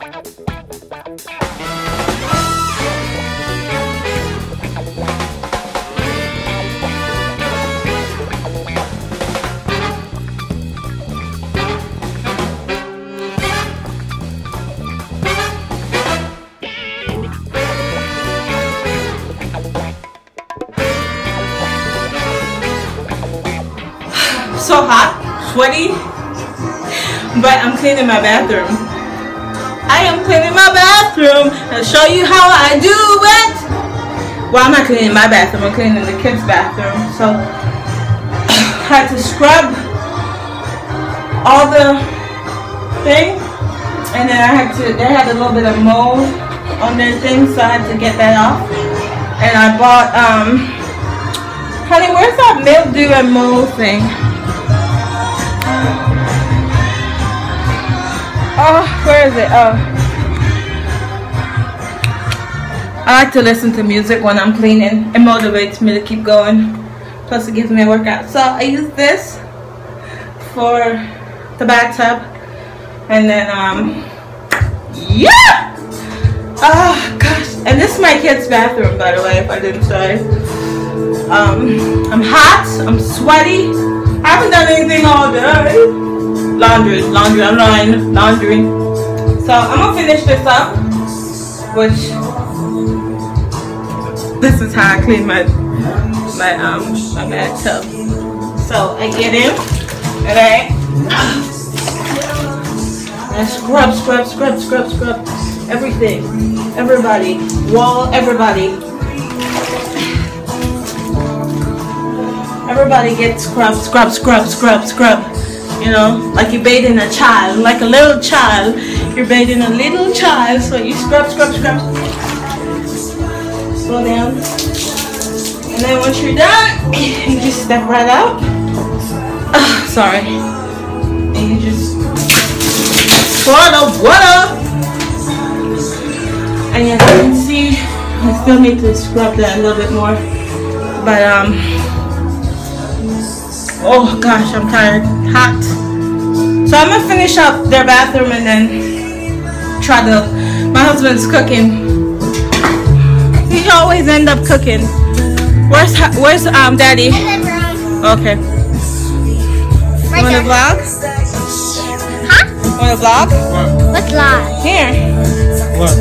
So hot, sweaty, but I'm cleaning my bathroom. I am cleaning my bathroom. I'll show you how I do it. Well, I'm not cleaning my bathroom, I'm cleaning the kids' bathroom. So I had to scrub all the thing, and then they had a little bit of mold on their thing, so I had to get that off. And I bought honey, where's that mildew and mold thing? Oh, where is it? Oh. I like to listen to music when I'm cleaning. It motivates me to keep going. Plus it gives me a workout. So I use this for the bathtub. And then, yeah! Oh, gosh. And this is my kid's bathroom, by the way, if I didn't say. I'm hot. I'm sweaty. I haven't done anything all day. Laundry, I'm lying, laundry. So I'm gonna finish this up, which this is how I clean my bathtub. So I get in, alright, and scrub everything, everybody, wall, everybody gets scrub. You know, like you're bathing a child, like a little child. You're bathing a little child, so you scrub. Slow down. And then once you're done, you just step right out. Sorry. And you just pour the water. And as you can see, I still need to scrub that a little bit more. But, oh gosh, I'm tired. Hot. So I'm gonna finish up their bathroom and then try to. My husband's cooking. He always end up cooking. Where's Daddy? Okay. Right Wanna vlog? Huh? Wanna vlog? What vlog? Here. What?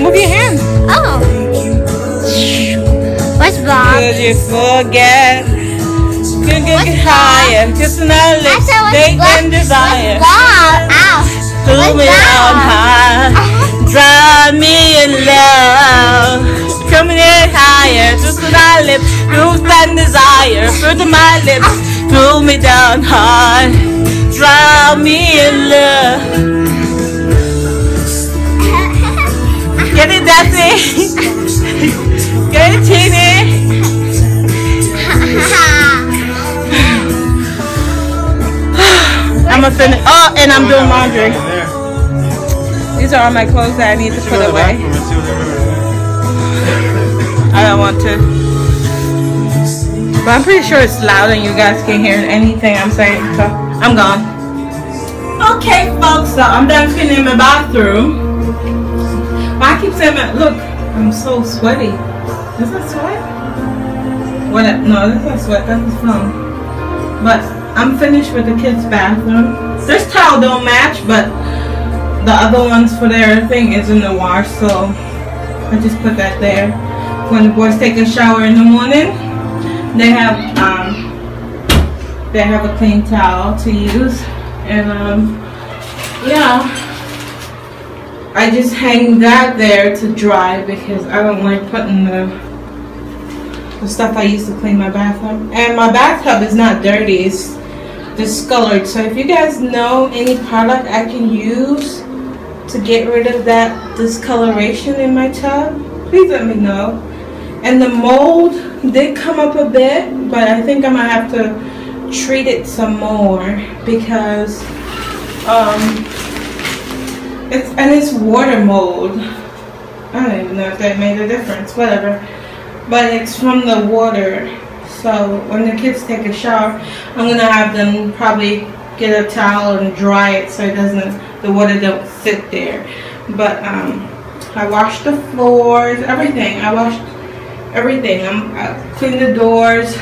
Move your hand. Oh. What's vlog? Could you forget? Get higher, kiss another lips, date and desire. Pull me down high, drive me in love. Coming in higher, kiss another lips, truth and desire. Fruit of my lips, pull me down high, drive me in love. Get it, Dassy? Get it, Teeny? I'm gonna finish. Oh, and I'm doing laundry. These are all my clothes that I need to put away. I don't want to. But I'm pretty sure it's loud and you guys can hear anything I'm saying. So I'm gone. Okay, folks. So I'm done cleaning my bathroom. But I keep saying, look, I'm so sweaty. Is that sweat? What? No, that's not sweat. That's the phone. But I'm finished with the kids' bathroom. This towel don't match, but the other ones for their thing is in the wash, so I just put that there. When the boys take a shower in the morning, they have a clean towel to use, and yeah, I just hang that there to dry because I don't like putting the stuff I used to clean my bathroom. And my bathtub is not dirty, it's discolored. So if you guys know any product I can use to get rid of that discoloration in my tub, please let me know. And the mold did come up a bit, but I think I'm gonna have to treat it some more because it's water mold. I don't even know if that made a difference, whatever. But it's from the water. So when the kids take a shower, I'm gonna have them probably get a towel and dry it so it doesn't, the water don't sit there. But I washed the floors, everything. I washed everything. I cleaned the doors,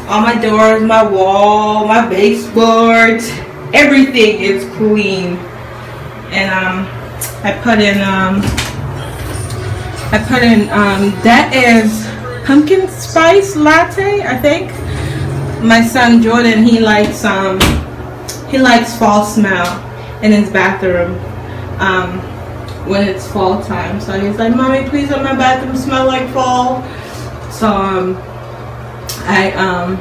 all my doors, my wall, my baseboards, everything is clean. And I put in that is pumpkin spice latte, I think. My son Jordan, he likes fall smell in his bathroom when it's fall time. So he's like, "Mommy, please let my bathroom smell like fall." So I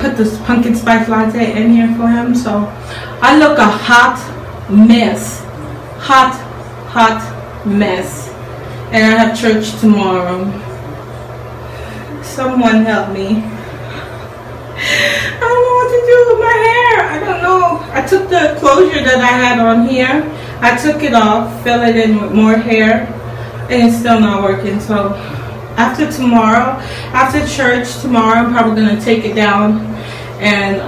put this pumpkin spice latte in here for him. So I look a hot mess, hot mess, and I have church tomorrow. Someone help me. I don't know what to do with my hair. I don't know. I took the closure that I had on here, I took it off, fill it in with more hair, and it's still not working. So after tomorrow, after church tomorrow, I'm probably going to take it down and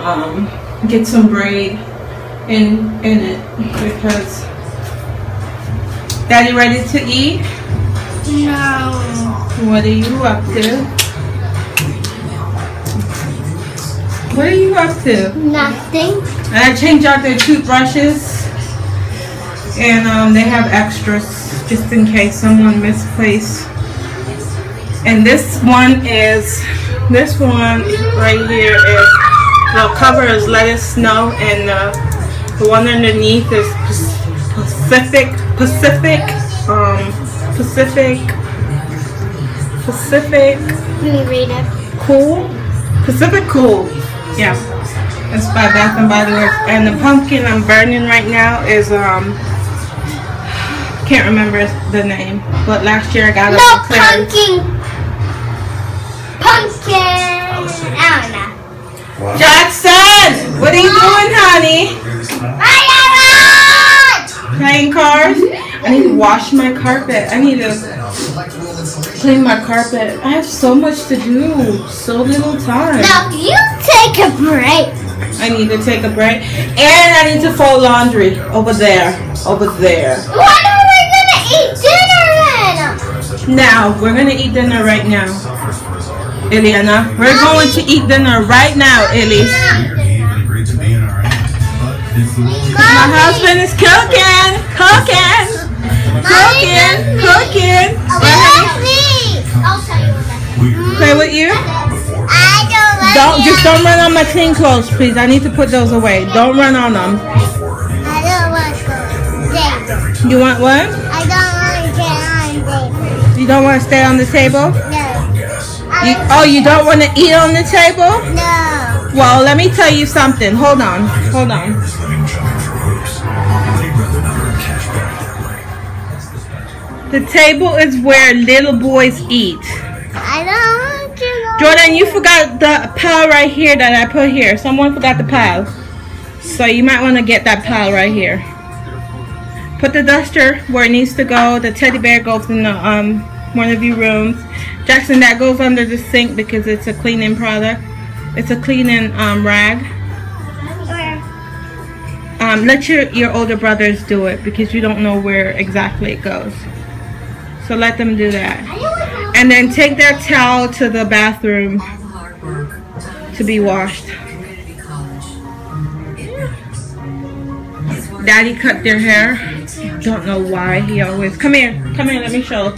get some braid in it. Because Daddy ready to eat? No. What are you up to? What are you up to? Nothing. And I changed out their toothbrushes, and they have extras just in case someone misplaced. And this one right here is, the cover is lettuce snow, and the one underneath is Pacific Let me read it. Cool. Pacific Cool. Yeah. It's by Bath and Body Works. And the pumpkin I'm burning right now is can't remember the name. But last year I got it. No, pumpkin. I don't know. Jaxson! What are you doing, honey? Playing cars? I need to wash my carpet. I need to clean my carpet. I have so much to do. So little time. Now you take a break. I need to take a break. And I need to fold laundry over there. Over there. When are we gonna eat dinner then? Now, we're gonna eat dinner right now. Ileana, we're going to eat dinner right now, Illy. My husband is cooking. I'll tell you what. Play with you? Don't run on my clean clothes, please. I need to put those away. Don't run on them. I don't want to go. You want what? I don't want to get on table. You don't want to stay on the table? No. You don't want to eat on the table? No. Well, let me tell you something. Hold on. The table is where little boys eat. I don't want to go. Jordan, you forgot the pile right here that I put here. Someone forgot the pile. So you might want to get that pile right here. Put the duster where it needs to go. The teddy bear goes in the one of your rooms. Jaxson, that goes under the sink because it's a cleaning product. It's a cleaning rag. Let your older brothers do it because you don't know where exactly it goes. So let them do that. And then take that towel to the bathroom to be washed. Daddy cut their hair. Don't know why he always... Come here, let me show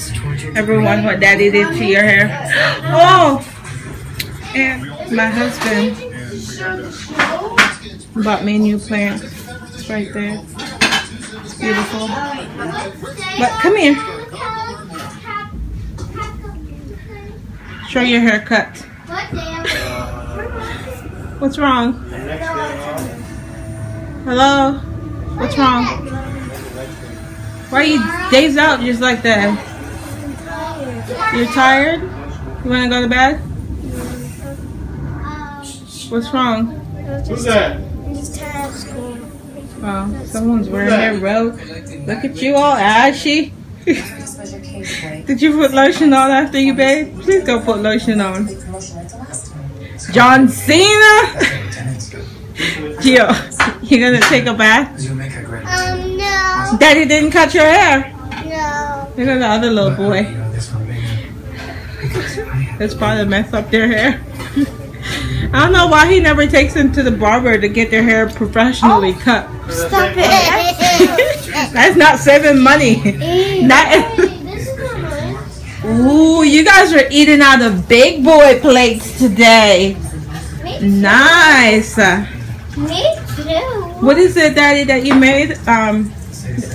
everyone what Daddy did to your hair. Oh! And my husband bought me a new plant. It's right there. It's beautiful. But come here. Show your haircut. What's wrong? Hello? What's wrong? Why are you days out just like that? You're tired? You want to go to bed? What's wrong? Who's that? I'm just tired of school. Oh, someone's wearing their robe. Look at you all ashy. Did you put lotion on after you bathed? Please go put lotion on. John Cena! Gio, you gonna take a bath? No. Daddy didn't cut your hair. No. Look at the other little boy. It's probably mess up their hair. I don't know why he never takes them to the barber to get their hair professionally cut. Stop it. That's not saving money. That is. Ooh, you guys are eating out of big boy plates today. Nice. Me too. What is it, Daddy, that you made?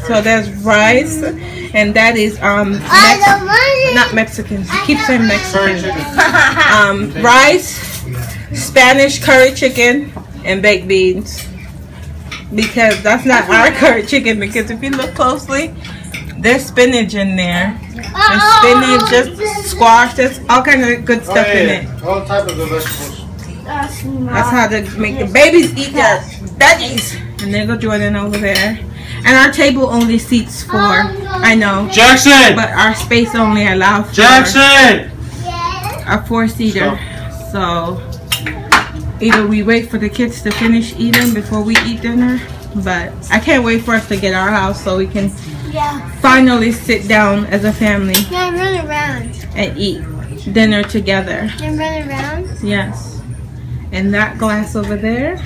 So there's rice, and that is not Mexican. Keep saying Mexican. Rice, Spanish curry chicken, and baked beans. Because that's not our curry chicken. Because if you look closely, there's spinach in there. There's spinach, just squash. There's all kind of good stuff in it. All type of vegetables. That's how to make the babies eat their veggies. And there go Jordan over there. And our table only seats 4. I know. Jaxson! But our space only allows for Jaxson! a 4-seater. So either we wait for the kids to finish eating before we eat dinner. But I can't wait for us to get our house so we can finally sit down as a family Run around. and eat dinner together. And run around. Yes. And that glass over there.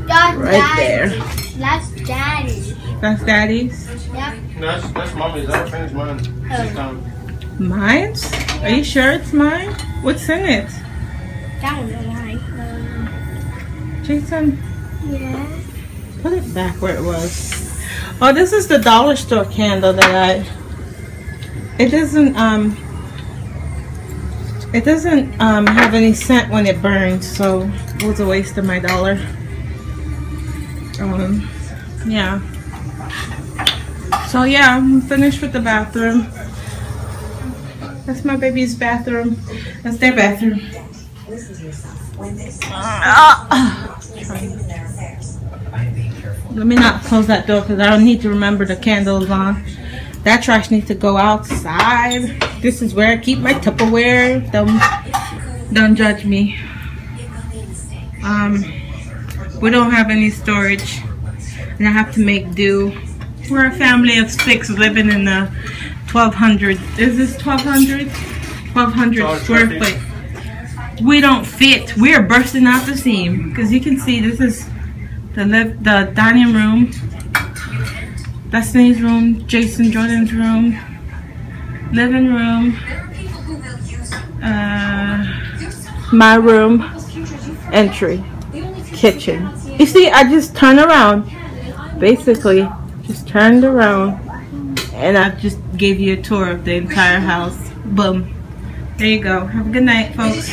That's Right there. That's Daddy. That's Daddy's. Yep. That's Mommy's. I finished mine. Mine's? Are you sure it's mine? What's in it? That one's mine. Jason, Yeah. put it back where it was. Oh, this is the dollar store candle that it doesn't have any scent when it burns, so it was a waste of my dollar. Yeah. So yeah, I'm finished with the bathroom. That's my baby's bathroom. That's their bathroom. Let me not close that door because I don't need to remember the candles on. That trash needs to go outside. This is where I keep my Tupperware. Don't judge me. We don't have any storage, and I have to make do. We're a family of 6 living in the 1,200. Is this 1,200? 1,200 square foot. We don't fit. We are bursting out the seam because you can see this is the dining room, Destiny's room, Jason Jordan's room, living room, my room, entry, kitchen. You see, I just turn around, basically just turned around, and I just gave you a tour of the entire house. Boom. There you go. Have a good night, folks.